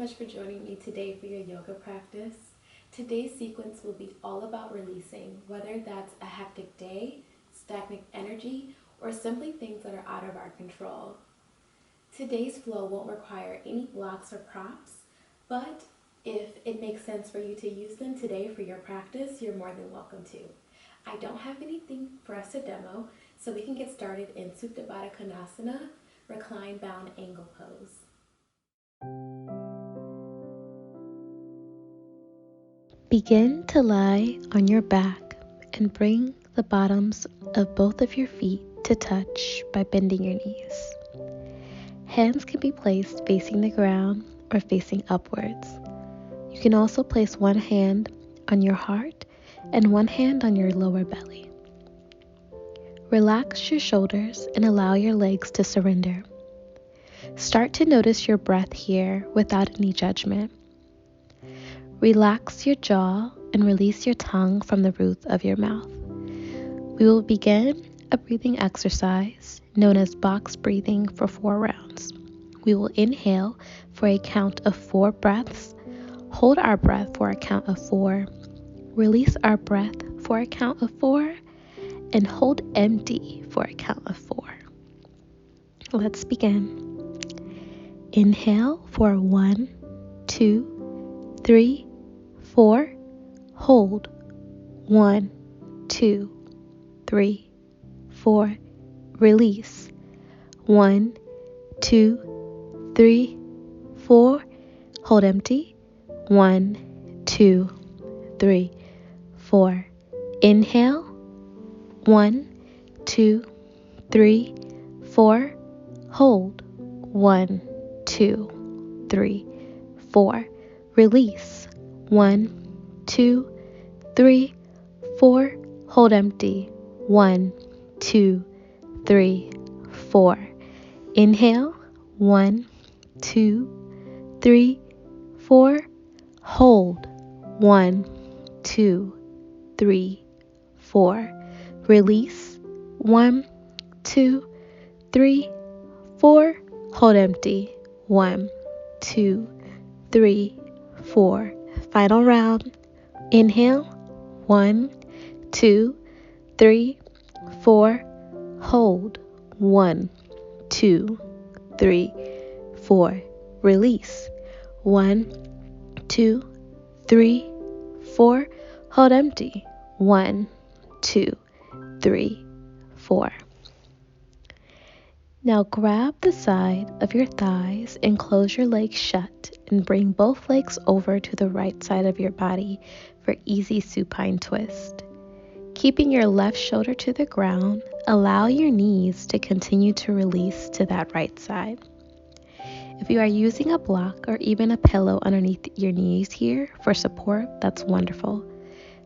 much for joining me today for your yoga practice. Today's sequence will be all about releasing, whether that's a hectic day, stagnant energy, or simply things that are out of our control. Today's flow won't require any blocks or props, but if it makes sense for you to use them today for your practice, you're more than welcome to. I don't have anything for us to demo, so we can get started in Supta Baddha Konasana, recline bound angle pose. Begin to lie on your back and bring the bottoms of both of your feet to touch by bending your knees. Hands can be placed facing the ground or facing upwards. You can also place one hand on your heart and one hand on your lower belly. Relax your shoulders and allow your legs to surrender. Start to notice your breath here without any judgment. Relax your jaw and release your tongue from the roof of your mouth. We will begin a breathing exercise known as box breathing for 4 rounds. We will inhale for a count of 4 breaths, hold our breath for a count of 4, release our breath for a count of 4, and hold empty for a count of 4. Let's begin. Inhale for 1, 2, 3, 4. Hold 1, 2, 3, 4. Release 1, 2, 3, 4. Hold empty 1, 2, 3, 4. Inhale 1, 2, 3, 4. Hold 1, 2, 3, 4. Release 1, 2, 3, 4. Hold empty 1, 2, 3, 4. Inhale 1, 2, 3, 4. Hold 1, 2, 3, 4. Release 1, 2, 3, 4. Hold empty 1, 2, 3, 4. Final round. Inhale 1, 2, 3, 4. Hold 1, 2, 3, 4. Release 1, 2, 3, 4. Hold empty 1, 2, 3, 4. Now grab the side of your thighs and close your legs shut and bring both legs over to the right side of your body for easy supine twist. Keeping your left shoulder to the ground, allow your knees to continue to release to that right side. If you are using a block or even a pillow underneath your knees here for support, that's wonderful.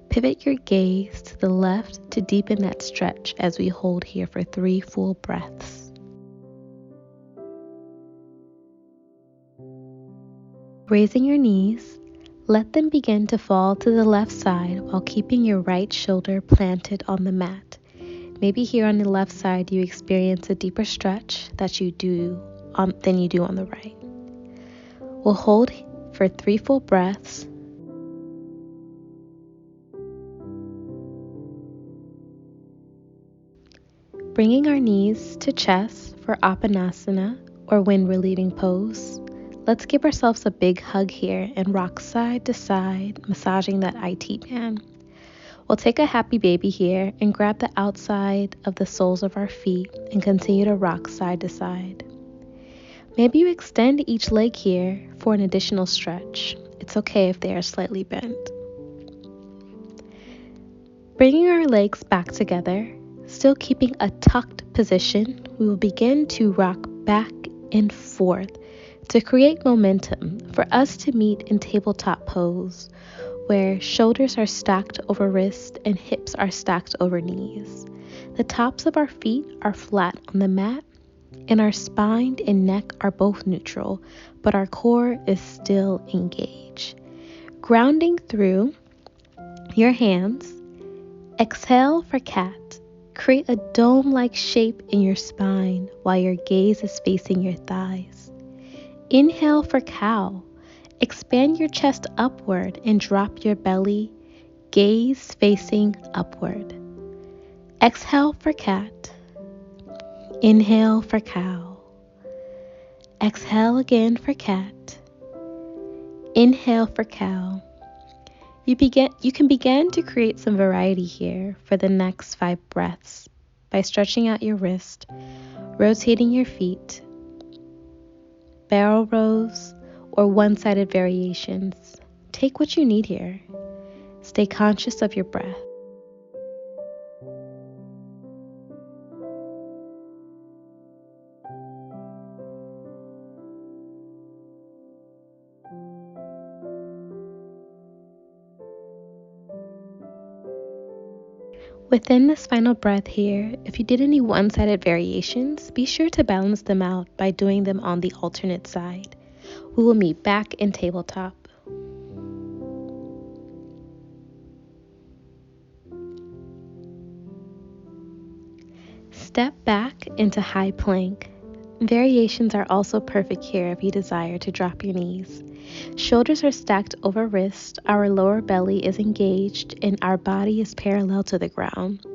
Pivot your gaze to the left to deepen that stretch as we hold here for 3 full breaths. Raising your knees, let them begin to fall to the left side while keeping your right shoulder planted on the mat. Maybe here on the left side you experience a deeper stretch than you do on the right. We'll hold for 3 full breaths. Bringing our knees to chest for Apanasana or wind relieving pose. Let's give ourselves a big hug here and rock side to side, massaging that IT band. We'll take a happy baby here and grab the outside of the soles of our feet and continue to rock side to side. Maybe you extend each leg here for an additional stretch. It's okay if they are slightly bent. Bringing our legs back together, still keeping a tucked position, we will begin to rock back and forth to create momentum for us to meet in tabletop pose, where shoulders are stacked over wrists and hips are stacked over knees. The tops of our feet are flat on the mat, and our spine and neck are both neutral, but our core is still engaged. Grounding through your hands, exhale for cat. Create a dome-like shape in your spine while your gaze is facing your thighs. Inhale for cow Expand your chest upward and drop your belly, gaze facing upward. Exhale for cat. Inhale for cow. Exhale again for cat. Inhale for cow. You can begin to create some variety here for the next 5 breaths by stretching out your wrist, rotating your feet, barrel rolls, or one-sided variations. Take what you need here. Stay conscious of your breath. Within this final breath here, if you did any one-sided variations, be sure to balance them out by doing them on the alternate side. We will meet back in tabletop. Step back into high plank. Variations are also perfect here if you desire to drop your knees. Shoulders are stacked over wrist, our lower belly is engaged, and our body is parallel to the ground.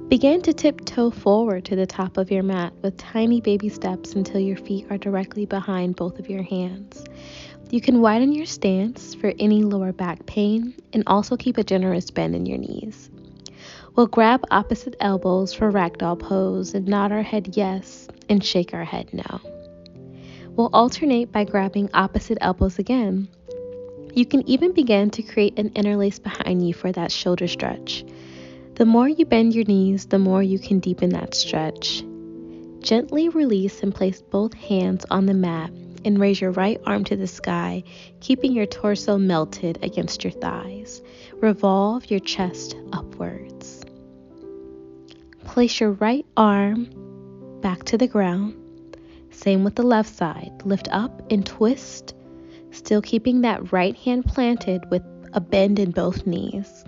Begin to tiptoe forward to the top of your mat with tiny baby steps until your feet are directly behind both of your hands. You can widen your stance for any lower back pain and also keep a generous bend in your knees. We'll grab opposite elbows for ragdoll pose and nod our head yes and shake our head no. We'll alternate by grabbing opposite elbows again. You can even begin to create an interlace behind you for that shoulder stretch. The more you bend your knees, the more you can deepen that stretch. Gently release and place both hands on the mat and raise your right arm to the sky, keeping your torso melted against your thighs. Revolve your chest upwards. Place your right arm back to the ground. Same with the left side. Lift up and twist, still keeping that right hand planted with a bend in both knees.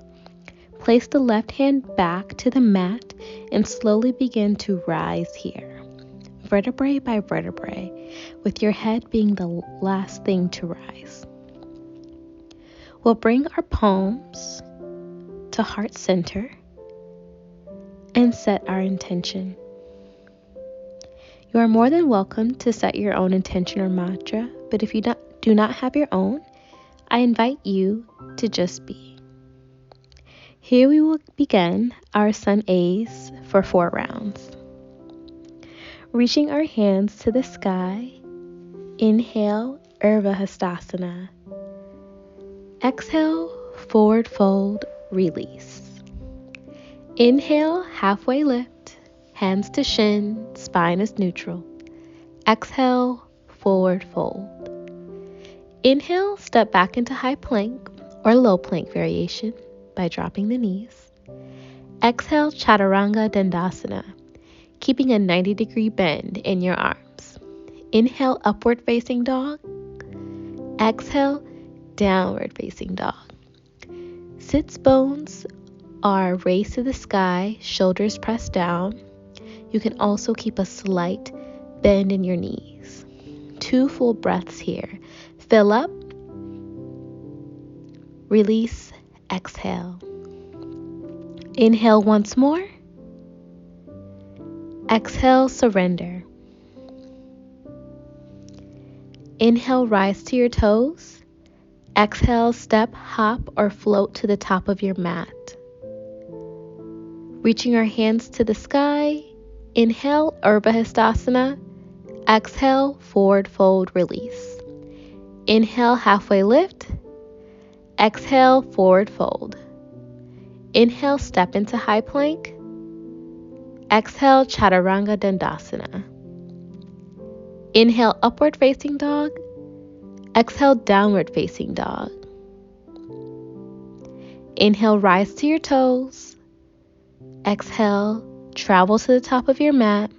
Place the left hand back to the mat and slowly begin to rise here, vertebrae by vertebrae, with your head being the last thing to rise. We'll bring our palms to heart center and set our intention. You are more than welcome to set your own intention or mantra, but if you do not have your own, I invite you to just be. Here we will begin our sun A's for 4 rounds. Reaching our hands to the sky, inhale, Urdhva Hastasana. Exhale, forward fold, release. Inhale, halfway lift. Hands to shin, spine is neutral. Exhale, forward fold. Inhale, step back into high plank or low plank variation by dropping the knees. Exhale, Chaturanga Dandasana, keeping a 90-degree bend in your arms. Inhale, upward facing dog. Exhale, downward facing dog. Sits bones are raised to the sky, shoulders pressed down. You can also keep a slight bend in your knees. 2 full breaths here. Fill up, release, exhale. Inhale once more. Exhale, surrender. Inhale, rise to your toes. Exhale, step, hop, or float to the top of your mat. Reaching our hands to the sky. Inhale, Urdhva Hastasana. Exhale, forward fold, release. Inhale, halfway lift. Exhale, forward fold. Inhale, step into high plank. Exhale, Chaturanga Dandasana. Inhale, upward facing dog. Exhale, downward facing dog. Inhale, rise to your toes. Exhale, travel to the top of your mat.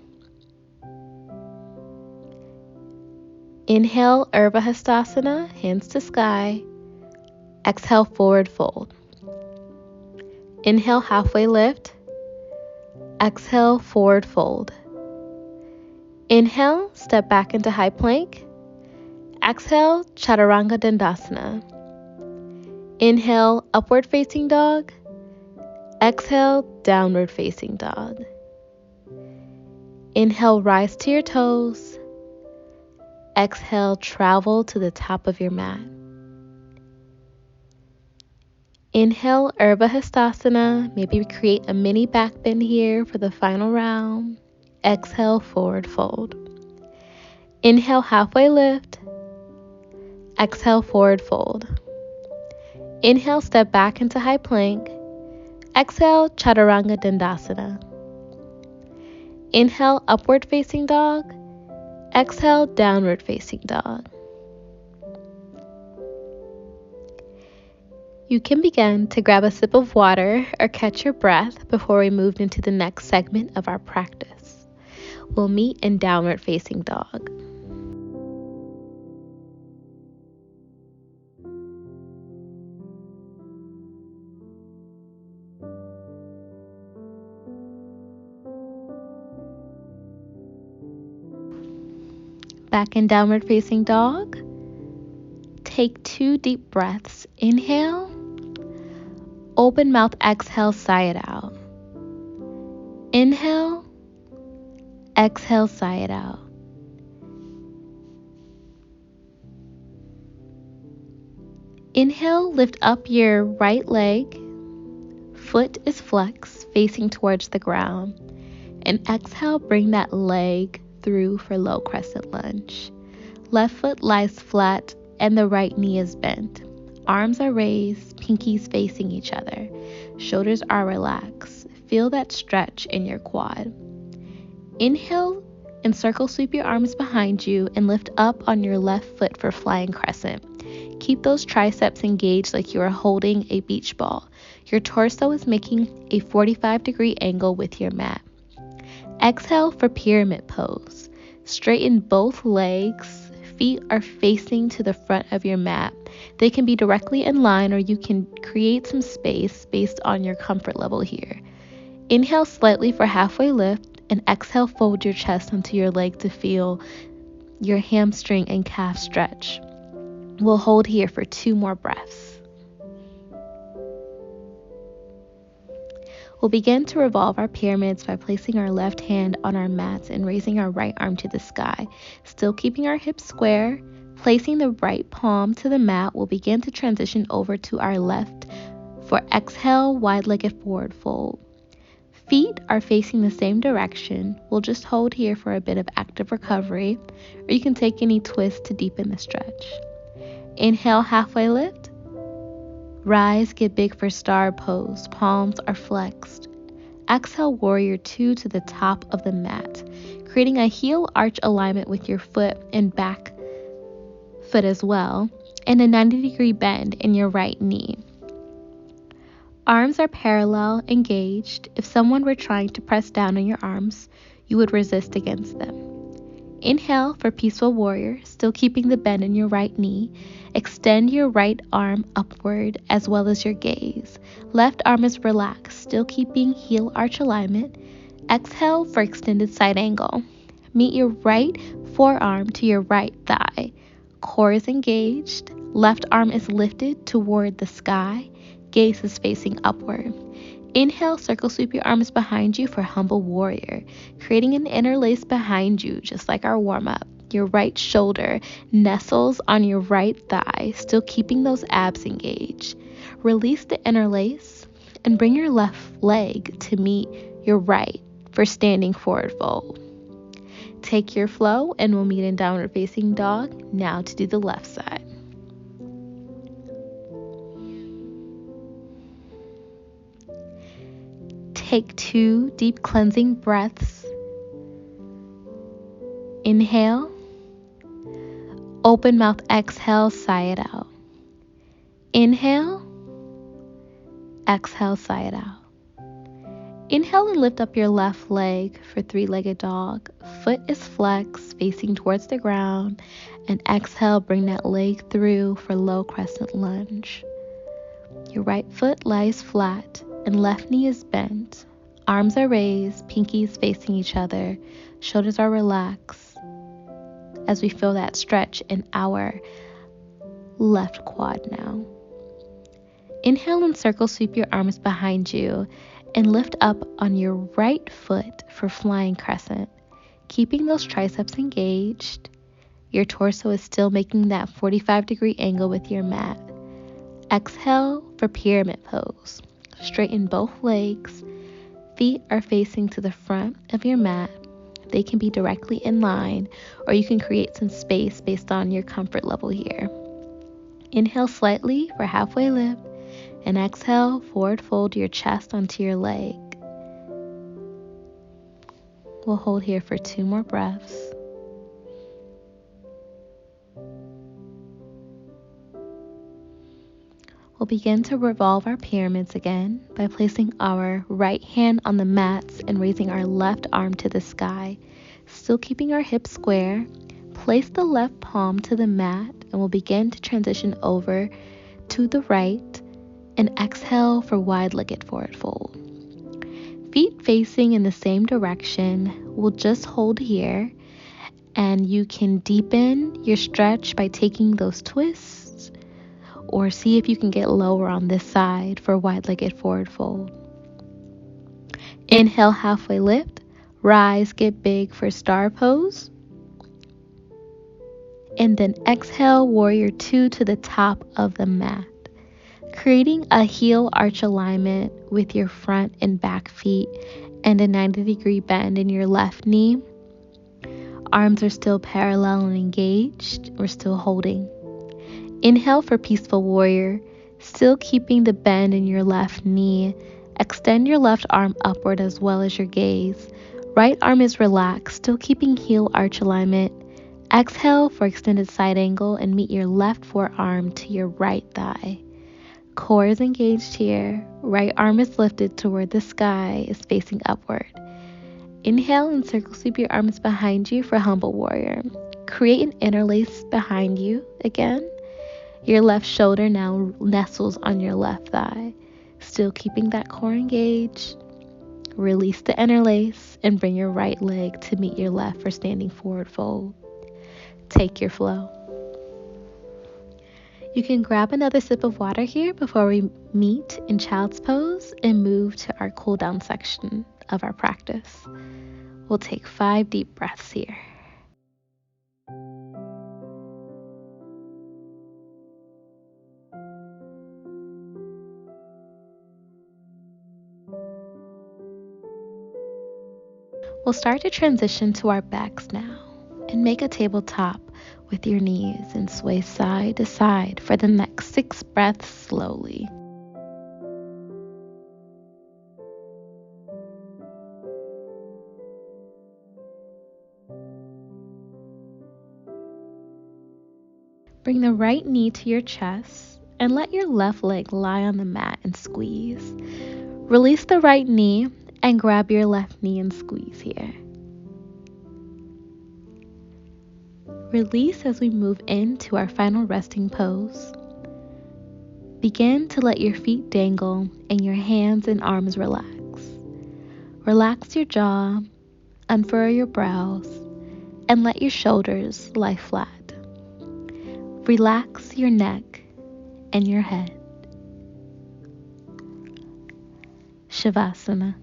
Inhale, Urdhva Hastasana, hands to sky. Exhale, forward fold. Inhale, halfway lift. Exhale, forward fold. Inhale, step back into high plank. Exhale, Chaturanga Dandasana. Inhale, upward facing dog. Exhale, downward facing dog. Inhale, rise to your toes. Exhale, travel to the top of your mat. Inhale, Urdhva Hastasana. Maybe create a mini back bend here for the final round. Exhale, forward fold. Inhale, halfway lift. Exhale, forward fold. Inhale, step back into high plank. Exhale, Chaturanga Dandasana. Inhale, upward facing dog. Exhale, downward facing dog. You can begin to grab a sip of water or catch your breath before we move into the next segment of our practice. We'll meet in downward facing dog. Back in downward facing dog. Take 2 deep breaths. Inhale. Open mouth, exhale, sigh it out. Inhale. Exhale, sigh it out. Inhale, lift up your right leg. Foot is flexed, facing towards the ground. And exhale, bring that leg through for low crescent lunge. Left foot lies flat and the right knee is bent. Arms are raised, pinkies facing each other. Shoulders are relaxed. Feel that stretch in your quad. Inhale and circle sweep your arms behind you and lift up on your left foot for flying crescent. Keep those triceps engaged like you are holding a beach ball. Your torso is making a 45-degree angle with your mat. Exhale for pyramid pose. Straighten both legs. Feet are facing to the front of your mat. They can be directly in line or you can create some space based on your comfort level here. Inhale slightly for halfway lift and exhale, fold your chest onto your leg to feel your hamstring and calf stretch. We'll hold here for 2 more breaths. We'll begin to revolve our pyramids by placing our left hand on our mats and raising our right arm to the sky, still keeping our hips square. Placing the right palm to the mat, we'll begin to transition over to our left for exhale, wide-legged forward fold. Feet are facing the same direction. We'll just hold here for a bit of active recovery, or you can take any twist to deepen the stretch. Inhale, halfway lift. Rise, get big for star pose. Palms are flexed. Exhale, warrior 2 to the top of the mat, creating a heel arch alignment with your foot and back foot as well, and a 90-degree bend in your right knee. Arms are parallel, engaged. If someone were trying to press down on your arms, you would resist against them. Inhale for peaceful warrior, still keeping the bend in your right knee. Extend your right arm upward as well as your gaze. Left arm is relaxed, still keeping heel arch alignment. Exhale for extended side angle. Meet your right forearm to your right thigh. Core is engaged. Left arm is lifted toward the sky. Gaze is facing upward. Inhale, circle sweep your arms behind you for humble warrior, creating an interlace behind you just like our warm-up. Your right shoulder nestles on your right thigh, still keeping those abs engaged. Release the interlace and bring your left leg to meet your right for standing forward fold. Take your flow and we'll meet in downward facing dog. Now to do the left side. Take 2 deep cleansing breaths. Inhale. Open mouth, exhale, sigh it out. Inhale. Exhale, sigh it out. Inhale and lift up your left leg for 3-legged dog. Foot is flexed, facing towards the ground. And exhale, bring that leg through for low crescent lunge. Your right foot lies flat and left knee is bent. Arms are raised, pinkies facing each other. Shoulders are relaxed. as we feel that stretch in our left quad now. Inhale and circle sweep your arms behind you and lift up on your right foot for flying crescent, keeping those triceps engaged. Your torso is still making that 45-degree angle with your mat. Exhale for pyramid pose. Straighten both legs. Feet are facing to the front of your mat. They can be directly in line, or you can create some space based on your comfort level here. Inhale slightly for halfway lift, and exhale, forward fold your chest onto your leg. We'll hold here for 2 more breaths. We'll begin to revolve our pyramids again by placing our right hand on the mats and raising our left arm to the sky. Still keeping our hips square, place the left palm to the mat and we'll begin to transition over to the right and exhale for wide-legged forward fold. Feet facing in the same direction, we'll just hold here and you can deepen your stretch by taking those twists, or see if you can get lower on this side for wide-legged forward fold. Inhale, halfway lift, rise, get big for star pose. And then exhale, warrior 2 to the top of the mat, creating a heel arch alignment with your front and back feet and a 90-degree bend in your left knee. Arms are still parallel and engaged. We're still holding. Inhale for peaceful warrior, still keeping the bend in your left knee. Extend your left arm upward as well as your gaze. Right arm is relaxed, still keeping heel arch alignment. Exhale for extended side angle and meet your left forearm to your right thigh. Core is engaged here. Right arm is lifted toward the sky, is facing upward. Inhale and circle sweep your arms behind you for humble warrior. Create an interlace behind you again. Your left shoulder now nestles on your left thigh. Still keeping that core engaged. Release the interlace and bring your right leg to meet your left for standing forward fold. Take your flow. You can grab another sip of water here before we meet in child's pose and move to our cool down section of our practice. We'll take 5 deep breaths here. We'll start to transition to our backs now and make a tabletop with your knees and sway side to side for the next 6 breaths slowly. Bring the right knee to your chest and let your left leg lie on the mat and squeeze. Release the right knee and grab your left knee and squeeze here. Release as we move into our final resting pose. Begin to let your feet dangle and your hands and arms relax. Relax your jaw, unfurrow your brows, and let your shoulders lie flat. Relax your neck and your head. Shavasana.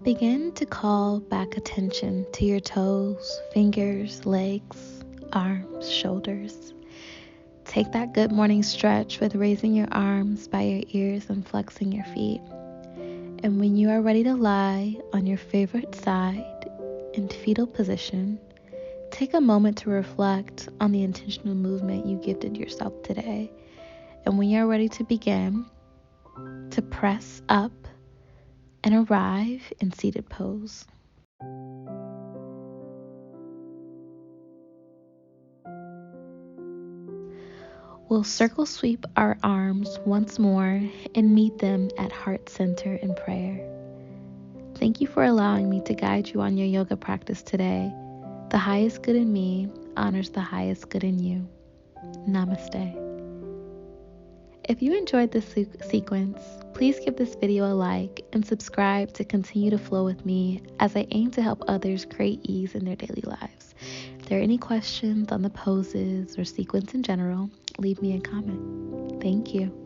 Begin to call back attention to your toes, fingers, legs, arms, shoulders. Take that good morning stretch with raising your arms by your ears and flexing your feet. And when you are ready to lie on your favorite side in fetal position, take a moment to reflect on the intentional movement you gifted yourself today. And when you're ready to begin, to press up and arrive in seated pose. We'll circle sweep our arms once more and meet them at heart center in prayer. Thank you for allowing me to guide you on your yoga practice today. The highest good in me honors the highest good in you. Namaste. If you enjoyed this sequence, please give this video a like and subscribe to continue to flow with me as I aim to help others create ease in their daily lives. If there are any questions on the poses or sequence in general, leave me a comment. Thank you.